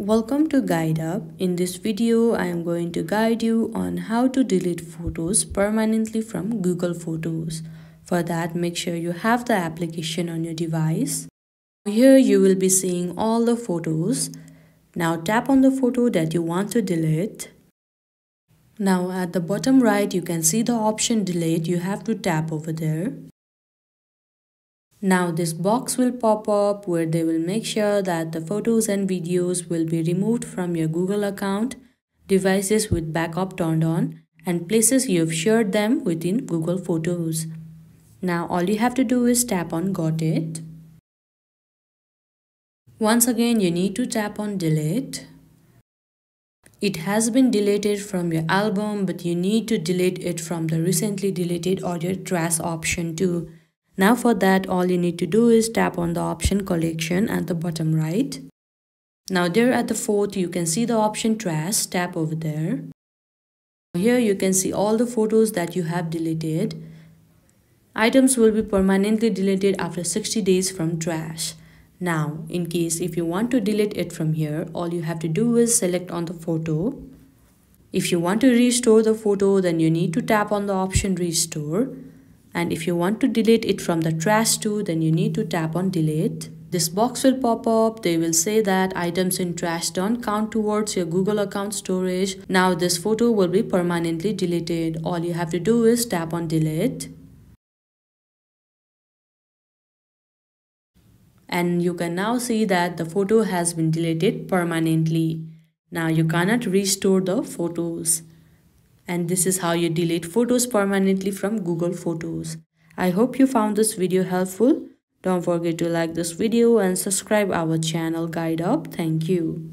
Welcome to Guide Up. In this video, I am going to guide you on how to delete photos permanently from Google Photos. For that, make sure you have the application on your device. Here you will be seeing all the photos. Now tap on the photo that you want to delete. Now at the bottom right, you can see the option delete. You have to tap over there. Now this box will pop up where they will make sure that the photos and videos will be removed from your Google account, devices with backup turned on, and places you have shared them within Google Photos. Now all you have to do is tap on Got It. Once again you need to tap on Delete. It has been deleted from your album, but you need to delete it from the recently deleted or your trash option too. Now for that, all you need to do is tap on the option collection at the bottom right. Now there at the fourth, you can see the option trash. Tap over there. Here you can see all the photos that you have deleted. Items will be permanently deleted after 60 days from trash. Now, in case if you want to delete it from here, all you have to do is select on the photo. If you want to restore the photo, then you need to tap on the option Restore. And if you want to delete it from the trash too, then you need to tap on Delete. This box will pop up. They will say that items in trash don't count towards your Google account storage. Now this photo will be permanently deleted. All you have to do is tap on Delete. And you can now see that the photo has been deleted permanently. Now you cannot restore the photos. And this is how you delete photos permanently from Google Photos. I hope you found this video helpful. Don't forget to like this video and subscribe our channel Guide Up. Thank you.